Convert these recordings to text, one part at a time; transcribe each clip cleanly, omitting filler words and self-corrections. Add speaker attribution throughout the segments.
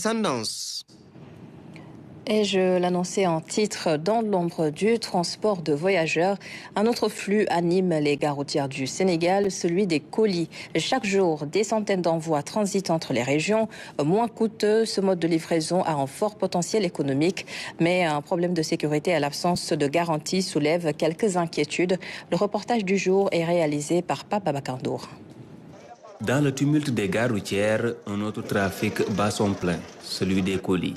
Speaker 1: Tendance.
Speaker 2: Et je l'annonçais en titre, dans l'ombre du transport de voyageurs, un autre flux anime les gares routières du Sénégal, celui des colis. Chaque jour, des centaines d'envois transitent entre les régions. Moins coûteux, ce mode de livraison a un fort potentiel économique, mais un problème de sécurité à l'absence de garantie soulève quelques inquiétudes. Le reportage du jour est réalisé par Papa Bakandour.
Speaker 3: Dans le tumulte des gares routières, un autre trafic bat son plein, celui des colis.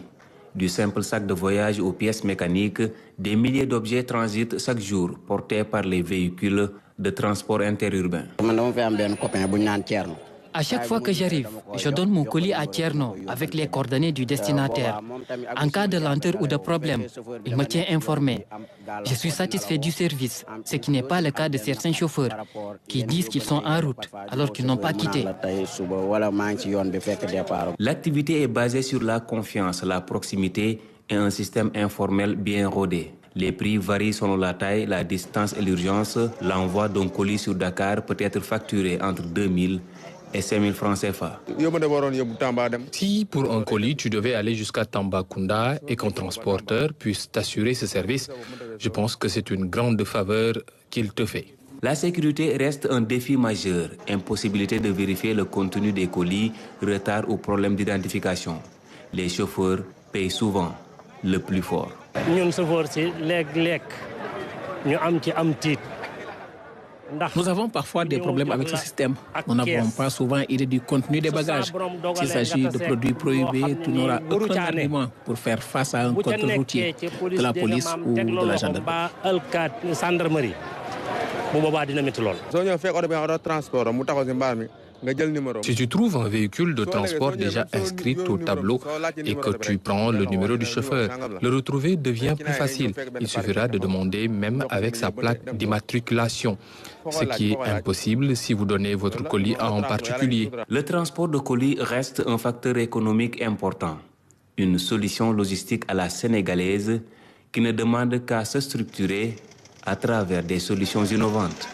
Speaker 3: Du simple sac de voyage aux pièces mécaniques, des milliers d'objets transitent chaque jour, portés par les véhicules de transport interurbain.
Speaker 4: À chaque fois que j'arrive, je donne mon colis à Tierno avec les coordonnées du destinataire. En cas de lenteur ou de problème, il me tient informé. Je suis satisfait du service, ce qui n'est pas le cas de certains chauffeurs qui disent qu'ils sont en route alors qu'ils n'ont pas quitté.
Speaker 3: L'activité est basée sur la confiance, la proximité et un système informel bien rodé. Les prix varient selon la taille, la distance et l'urgence. L'envoi d'un colis sur Dakar peut être facturé entre 2000 et 5 000 francs CFA.
Speaker 5: Si pour un colis, tu devais aller jusqu'à Tambacounda et qu'un transporteur puisse t'assurer ce service, je pense que c'est une grande faveur qu'il te fait.
Speaker 3: La sécurité reste un défi majeur. Impossibilité de vérifier le contenu des colis, retard ou problème d'identification. Les chauffeurs payent souvent le plus fort.
Speaker 6: Nous avons parfois des problèmes avec ce système. Nous n'avons pas souvent idée du contenu des bagages. S'il s'agit de produits prohibés, tu n'auras aucun argument pour faire face à un contrôle routier de la police ou de la gendarmerie.
Speaker 5: Si tu trouves un véhicule de transport déjà inscrit au tableau et que tu prends le numéro du chauffeur, le retrouver devient plus facile. Il suffira de demander même avec sa plaque d'immatriculation, ce qui est impossible si vous donnez votre colis à un particulier.
Speaker 3: Le transport de colis reste un facteur économique important. Une solution logistique à la sénégalaise qui ne demande qu'à se structurer à travers des solutions innovantes.